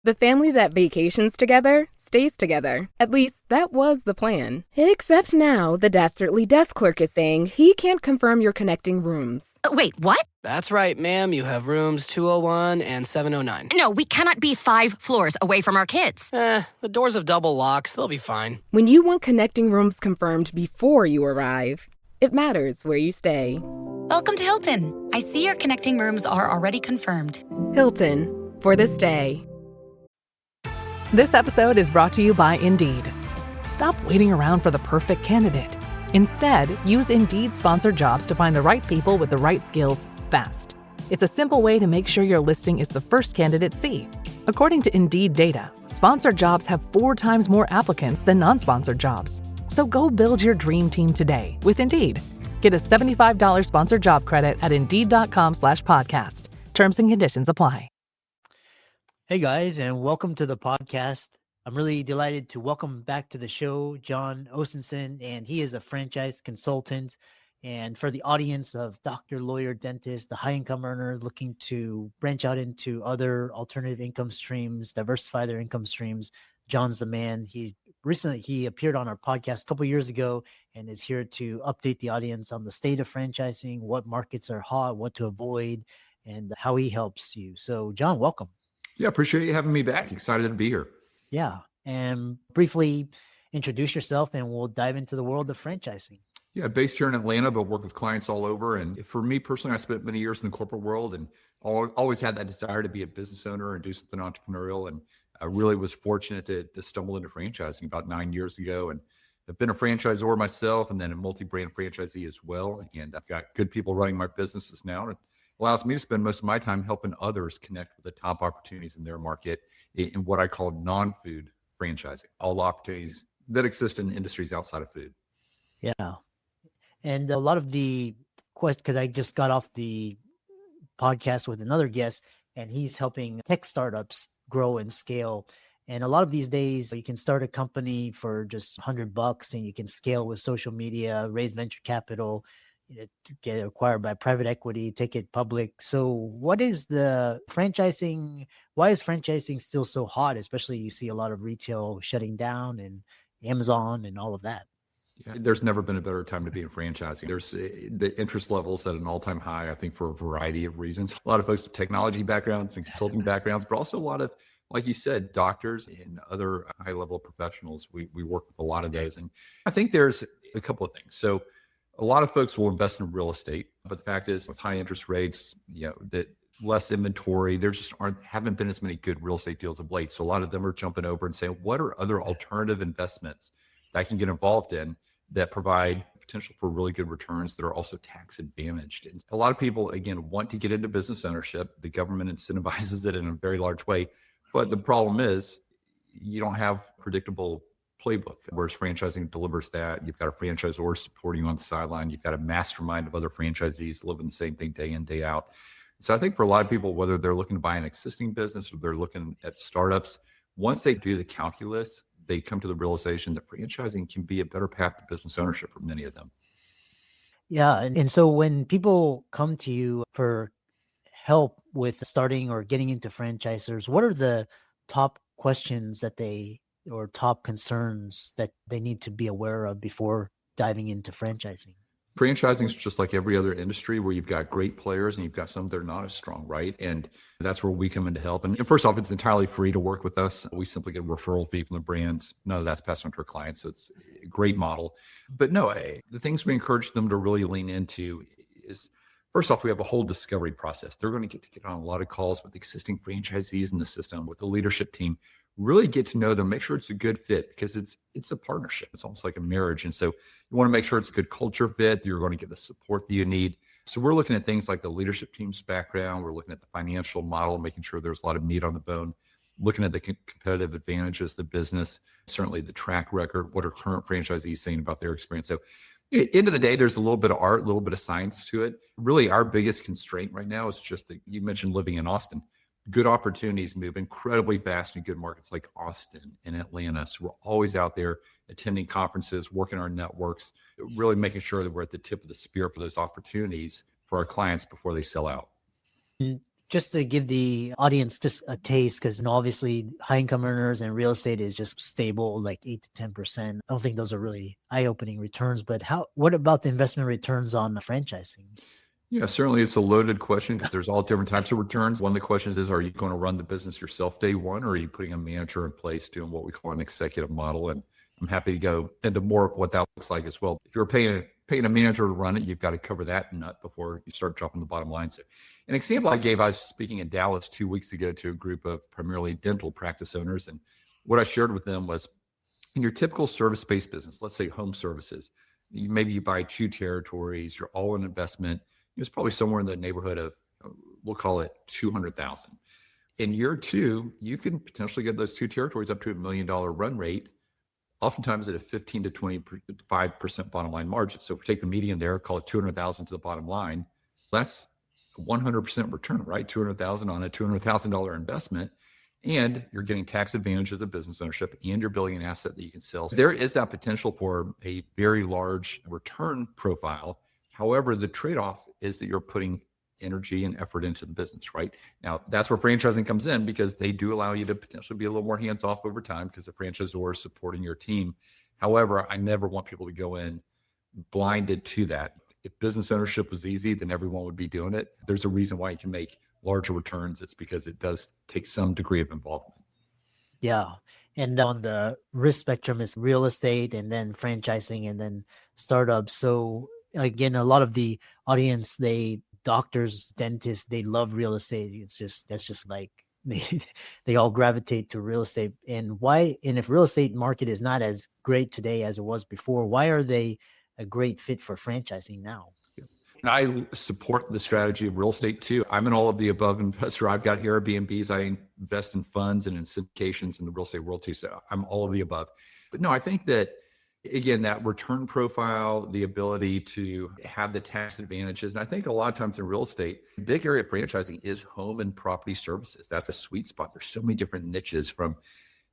The family that vacations together stays together. At least, that was the plan. Except now, the dastardly desk clerk is saying he can't confirm your connecting rooms. Wait, what? That's right, ma'am. You have rooms 201 and 709. No, we cannot be 5 floors away from our kids. The doors have double locks. They'll be fine. When you want connecting rooms confirmed before you arrive, it matters where you stay. Welcome to Hilton. I see your connecting rooms are already confirmed. Hilton, for the stay. This episode is brought to you by Indeed. Stop waiting around for the perfect candidate. Instead, use Indeed sponsored jobs to find the right people with the right skills fast. It's a simple way to make sure your listing is the first candidates see. According to Indeed data, sponsored jobs have 4 times more applicants than non-sponsored jobs. So go build your dream team today with Indeed. Get a $75 sponsored job credit at Indeed.com/podcast. Terms and conditions apply. Hey guys, and welcome to the podcast. I'm really delighted to welcome back to the show Jon Ostenson, and he is a franchise consultant. And for the audience of doctor, lawyer, dentist, the high-income earner looking to branch out into other alternative income streams, diversify their income streams, Jon's the man. He appeared on our podcast a couple years ago and is here to update the audience on the state of franchising, what markets are hot, what to avoid, and how he helps you. So, Jon, welcome. Yeah, appreciate you having me back. Excited to be here. Yeah. And briefly introduce yourself and we'll dive into the world of franchising. Yeah, based here in Atlanta, but work with clients all over. And for me personally, I spent many years in the corporate world and always had that desire to be a business owner and do something entrepreneurial. And I really was fortunate to stumble into franchising about 9 years ago. And I've been a franchisor myself and then a multi-brand franchisee as well. And I've got good people running my businesses now. And allows me to spend most of my time helping others connect with the top opportunities in their market in what I call non-food franchising, all the opportunities that exist in industries outside of food. Yeah. And a lot of the questions, because I just got off the podcast with another guest and he's helping tech startups grow and scale. And a lot of these days you can start a company for just $100 and you can scale with social media, raise venture capital, get acquired by private equity, take it public. So what is the franchising? Why is franchising still so hot? Especially you see a lot of retail shutting down and Amazon and all of that. Yeah, there's never been a better time to be in franchising. There's the interest levels at an all-time high, I think, for a variety of reasons. A lot of folks with technology backgrounds and consulting backgrounds, but also a lot of, like you said, doctors and other high-level professionals. We work with a lot of those. And I think there's a couple of things. So a lot of folks will invest in real estate, but the fact is with high interest rates, that less inventory, there just haven't been as many good real estate deals of late. So a lot of them are jumping over and saying, what are other alternative investments that I can get involved in that provide potential for really good returns that are also tax advantaged? And a lot of people, again, want to get into business ownership. The government incentivizes it in a very large way. But the problem is you don't have predictable playbook, whereas franchising delivers that. You've got a franchisor supporting you on the sideline. You've got a mastermind of other franchisees living the same thing day in, day out. So I think for a lot of people, whether they're looking to buy an existing business or they're looking at startups, once they do the calculus, they come to the realization that franchising can be a better path to business ownership for many of them. Yeah. And so when people come to you for help with starting or getting into franchisors, what are the top questions or top concerns that they need to be aware of before diving into franchising? Franchising is just like every other industry where you've got great players and you've got some that are not as strong, right? And that's where we come in to help. And first off, it's entirely free to work with us. We simply get a referral fee from the brands. None of that's passed on to our clients. So it's a great model. But no, the things we encourage them to really lean into is, first off, we have a whole discovery process. They're going to get on a lot of calls with existing franchisees in the system, with the leadership team, really get to know them, make sure it's a good fit because it's a partnership. It's almost like a marriage. And so you want to make sure it's a good culture fit. You're going to get the support that you need. So we're looking at things like the leadership team's background. We're looking at the financial model, making sure there's a lot of meat on the bone, looking at the competitive advantages of the business, certainly the track record, what are current franchisees saying about their experience. So end of the day, there's a little bit of art, a little bit of science to it. Really, our biggest constraint right now is just that you mentioned living in Austin. Good opportunities move incredibly fast in good markets like Austin and Atlanta. So we're always out there attending conferences, working our networks, really making sure that we're at the tip of the spear for those opportunities for our clients before they sell out. just to give the audience just a taste, because obviously high income earners and real estate is just stable, like 8 to 10%. I don't think those are really eye-opening returns, but what about the investment returns on franchising? Yeah, certainly it's a loaded question because there's all different types of returns. One of the questions is, are you going to run the business yourself day one, or are you putting a manager in place doing what we call an executive model? And I'm happy to go into more of what that looks like as well. If you're paying a manager to run it, you've got to cover that nut before you start dropping the bottom line. So an example I gave, I was speaking in Dallas 2 weeks ago to a group of primarily dental practice owners. And what I shared with them was, in your typical service-based business, let's say home services, maybe you buy 2 territories, you're all in investment. It's probably somewhere in the neighborhood of, we'll call it 200,000. In year 2, you can potentially get those 2 territories up to $1 million run rate, oftentimes at a 15 to 25% bottom line margin. So if we take the median there, call it 200,000 to the bottom line, that's 100% return, right? 200,000 on a $200,000 investment. And you're getting tax advantages of business ownership, and you're building an asset that you can sell. There is that potential for a very large return profile. However, the trade-off is that you're putting energy and effort into the business, right? Now, that's where franchising comes in, because they do allow you to potentially be a little more hands-off over time because the franchisor is supporting your team. However, I never want people to go in blinded to that. If business ownership was easy, then everyone would be doing it. There's a reason why you can make larger returns. It's because it does take some degree of involvement. Yeah. And on the risk spectrum is real estate, and then franchising, and then startups. So again, a lot of the audience, doctors, dentists, they love real estate. That's just like they all gravitate to real estate. And if real estate market is not as great today as it was before, why are they a great fit for franchising now? And I support the strategy of real estate too. I'm an all of the above investor. I've got Airbnbs. I invest in funds and in syndications in the real estate world too. So I'm all of the above. But no, I think that, again, that return profile, the ability to have the tax advantages. And I think a lot of times in real estate, a big area of franchising is home and property services. That's a sweet spot. There's so many different niches, from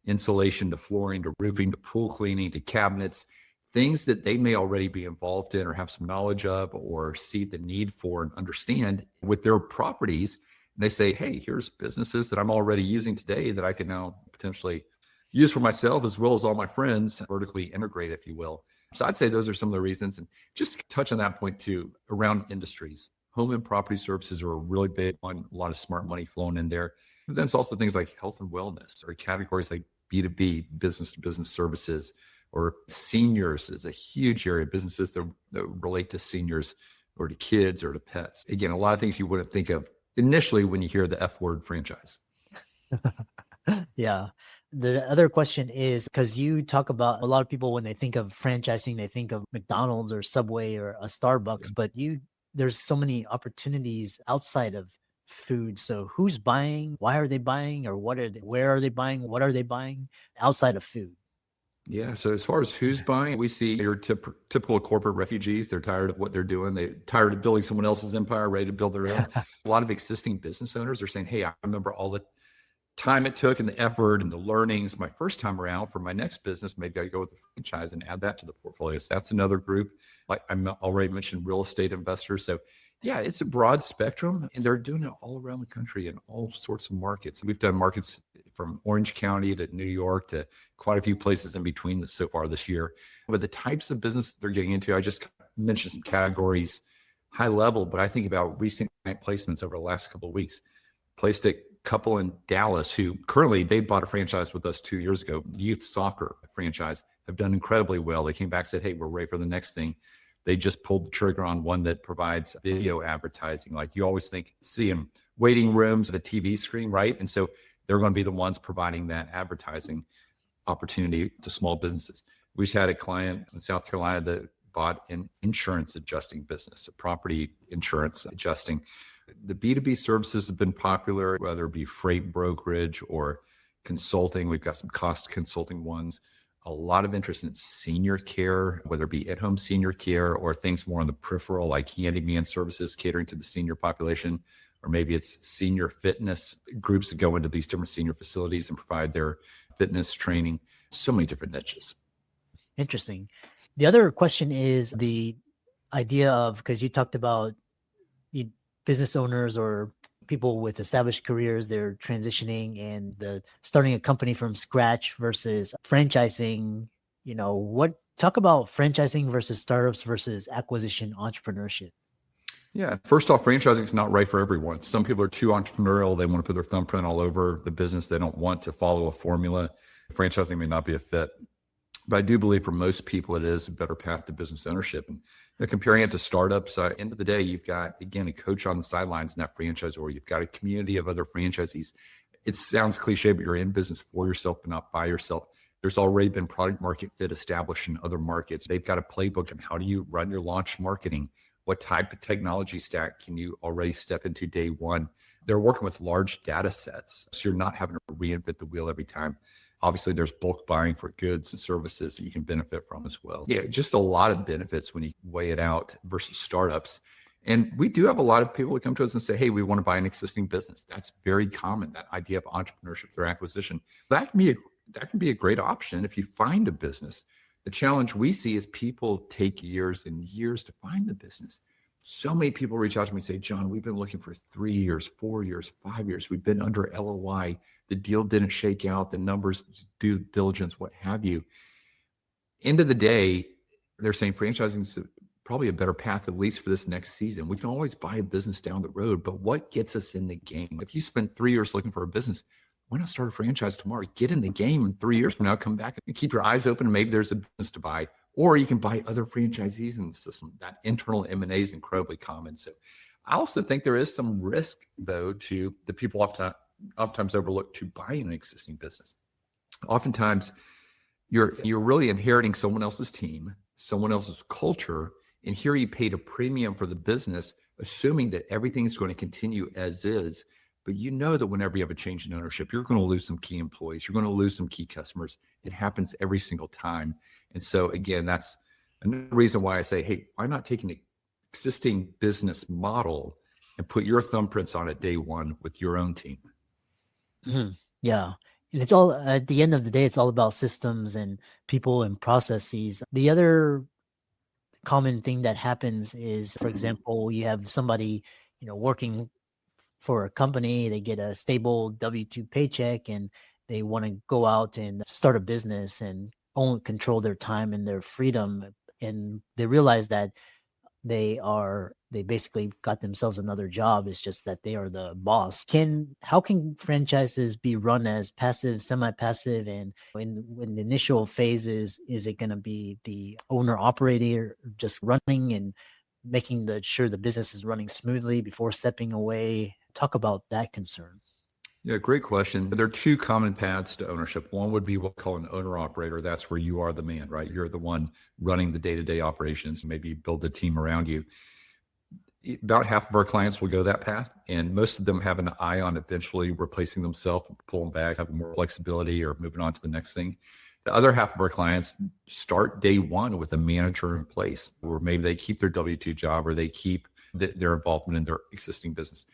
insulation to flooring to roofing to pool cleaning to cabinets, things that they may already be involved in or have some knowledge of or see the need for and understand with their properties. And they say, hey, here's businesses that I'm already using today that I can now potentially use for myself as well as all my friends, vertically integrate, if you will. So I'd say those are some of the reasons. And just to touch on that point too, around industries, home and property services are a really big one, a lot of smart money flowing in there. But then it's also things like health and wellness, or categories like B2B, business to business services, or seniors is a huge area, businesses that relate to seniors or to kids or to pets. Again, a lot of things you wouldn't think of initially when you hear the F word, franchise. Yeah. The other question is, because you talk about a lot of people, when they think of franchising, they think of McDonald's or Subway or a Starbucks, but there's so many opportunities outside of food. So who's buying? Why are they buying? Or where are they buying? What are they buying outside of food? Yeah. So as far as who's buying, we see your typical corporate refugees. They're tired of what they're doing. They're tired of building someone else's empire, ready to build their own. A lot of existing business owners are saying, hey, I remember all the time it took and the effort and the learnings my first time around. For my next business, maybe I go with a franchise and add that to the portfolio. So that's another group. Like I already mentioned, real estate investors. So yeah, it's a broad spectrum, and they're doing it all around the country in all sorts of markets. We've done markets from Orange County to New York to quite a few places in between so far this year. But the types of business they're getting into, I just mentioned some categories high level, but I think about recent client placements over the last couple of weeks. Placed a couple in Dallas who currently, they bought a franchise with us 2 years ago, youth soccer franchise, have done incredibly well. They came back, said, hey, we're ready for the next thing. They just pulled the trigger on one that provides video advertising. Like you always see them waiting rooms, the TV screen, right? And so they're going to be the ones providing that advertising opportunity to small businesses. We just had a client in South Carolina that bought an insurance adjusting business, a property insurance adjusting. The B2B services have been popular, whether it be freight brokerage or consulting. We've got some cost consulting ones. A lot of interest in senior care, whether it be at-home senior care or things more on the peripheral, like handyman services catering to the senior population, or maybe it's senior fitness groups that go into these different senior facilities and provide their fitness training. So many different niches. Interesting. The other question is the idea of, because you talked about business owners or people with established careers, they're transitioning and starting a company from scratch versus franchising. Talk about franchising versus startups versus acquisition entrepreneurship. Yeah. First off, franchising is not right for everyone. Some people are too entrepreneurial. They want to put their thumbprint all over the business. They don't want to follow a formula. Franchising may not be a fit. But I do believe for most people, it is a better path to business ownership. And comparing it to startups, end of the day, you've got, again, a coach on the sidelines in that franchisor. You've got a community of other franchisees. It sounds cliche, but you're in business for yourself, but not by yourself. There's already been product market fit established in other markets. They've got a playbook on how do you run your launch marketing? What type of technology stack can you already step into day one? They're working with large data sets, so you're not having to reinvent the wheel every time. Obviously, there's bulk buying for goods and services that you can benefit from as well. Yeah, just a lot of benefits when you weigh it out versus startups. And we do have a lot of people that come to us and say, hey, we want to buy an existing business. That's very common, that idea of entrepreneurship through acquisition. That can be a great option if you find a business. The challenge we see is people take years and years to find the business. So many people reach out to me and say, John, we've been looking for 3 years, 4 years, 5 years. We've been under LOI. The deal didn't shake out, the numbers, due diligence, what have you. End of the day, they're saying franchising is probably a better path, at least for this next season. We can always buy a business down the road, but what gets us in the game? If you spend 3 years looking for a business, why not start a franchise tomorrow? Get in the game, and 3 years from now, come back and keep your eyes open. Maybe there's a business to buy, or you can buy other franchisees in the system. That internal M&A is incredibly common. So I also think there is some risk, though, to the people oftentimes overlook to buying an existing business. Oftentimes, you're really inheriting someone else's team, someone else's culture, and here you paid a premium for the business, assuming that everything is going to continue as is. But you know that whenever you have a change in ownership, you're going to lose some key employees. You're going to lose some key customers. It happens every single time. And so, again, that's another reason why I say, hey, why not take an existing business model and put your thumbprints on it day one with your own team? Mm-hmm. Yeah. And it's all, at the end of the day, it's all about systems and people and processes. The other common thing that happens is, for example, you have somebody, working for a company, they get a stable W-2 paycheck and they want to go out and start a business and only control their time and their freedom. And they realize that they basically got themselves another job. It's just that they are the boss. How can franchises be run as passive, semi-passive? And when the initial phases, is it going to be the owner operator just running and making sure the business is running smoothly before stepping away? Talk about that concern. Yeah, great question. There are two common paths to ownership. One would be what we call an owner operator. That's where you are the man, right? You're the one running the day-to-day operations. Maybe build a team around you. About half of our clients will go that path, and most of them have an eye on eventually replacing themselves, pulling back, having more flexibility, or moving on to the next thing. The other half of our clients start day one with a manager in place, or maybe they keep their W-2 job, or they keep their involvement in their existing business.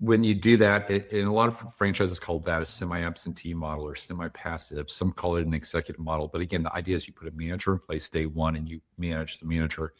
When you do that, and a lot of franchises call that a semi-absentee model or semi-passive. Some call it an executive model. But again, the idea is you put a manager in place day one and you manage the manager.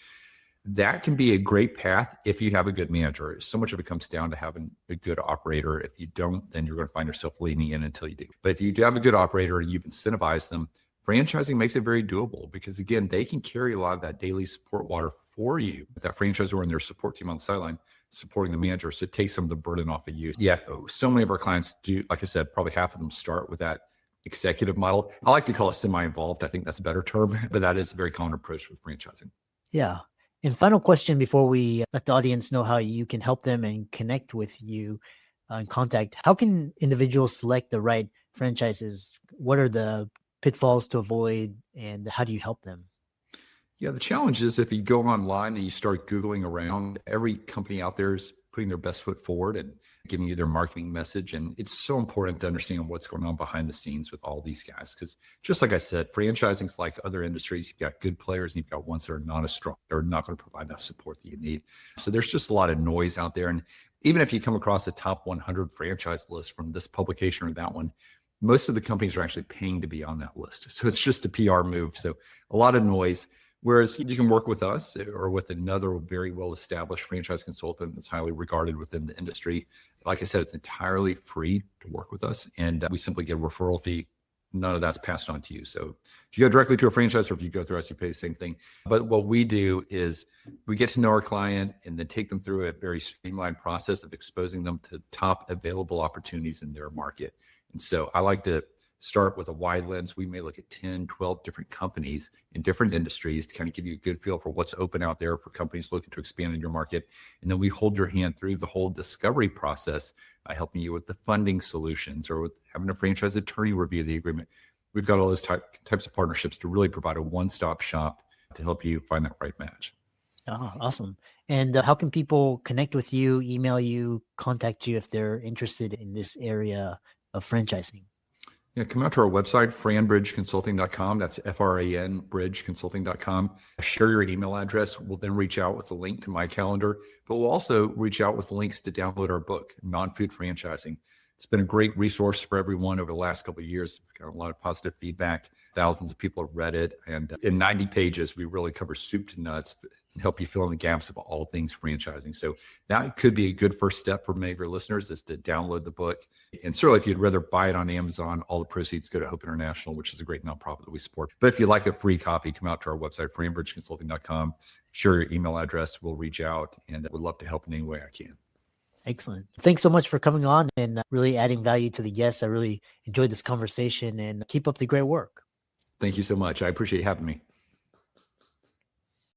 That can be a great path if you have a good manager. So much of it comes down to having a good operator. If you don't, then you're going to find yourself leaning in until you do. But if you do have a good operator and you've incentivized them, franchising makes it very doable because, again, they can carry a lot of that daily support water for you. That franchisor and their support team on the sideline supporting the manager. So it takes some of the burden off of you. Yeah, so many of our clients do, like I said, probably half of them start with that executive model. I like to call it semi-involved. I think that's a better term, but that is a very common approach with franchising. Yeah. And final question before we let the audience know how you can help them and connect with you and contact. How can individuals select the right franchises? What are the pitfalls to avoid and how do you help them? Yeah, the challenge is if you go online and you start Googling around, every company out there is putting their best foot forward and giving you their marketing message. And it's so important to understand what's going on behind the scenes with all these guys. Because just like I said, franchising is like other industries. You've got good players and you've got ones that are not as strong. They're not going to provide that support that you need. So there's just a lot of noise out there. And even if you come across a top 100 franchise list from this publication or that one, most of the companies are actually paying to be on that list. So it's just a PR move. So a lot of noise. Whereas you can work with us or with another very well-established franchise consultant that's highly regarded within the industry. Like I said, it's entirely free to work with us, and we simply get a referral fee. None of that's passed on to you. So if you go directly to a franchise or if you go through us, you pay the same thing. But what we do is we get to know our client and then take them through a very streamlined process of exposing them to top available opportunities in their market. And so I like to start with a wide lens. We may look at 10, 12 different companies in different industries to kind of give you a good feel for what's open out there for companies looking to expand in your market. And then we hold your hand through the whole discovery process, helping you with the funding solutions or with having a franchise attorney review the agreement. We've got all those types of partnerships to really provide a one-stop shop to help you find that right match. Oh, awesome. And how can people connect with you, email you, contact you if they're interested in this area of franchising? Yeah, come out to our website, franbridgeconsulting.com. That's FRAN, bridgeconsulting.com. Share your email address. We'll then reach out with a link to my calendar, but we'll also reach out with links to download our book, Non-Food Franchising. It's been a great resource for everyone over the last couple of years. We've got a lot of positive feedback. Thousands of people have read it. And in 90 pages, we really cover soup to nuts and help you fill in the gaps of all things franchising. So that could be a good first step for many of your listeners is to download the book. And certainly if you'd rather buy it on Amazon, all the proceeds go to Hope International, which is a great nonprofit that we support. But if you'd like a free copy, come out to our website, franbridgeconsulting.com. Share your email address. We'll reach out and would love to help in any way I can. Excellent. Thanks so much for coming on and really adding value to the guests. I really enjoyed this conversation and keep up the great work. Thank you so much. I appreciate you having me.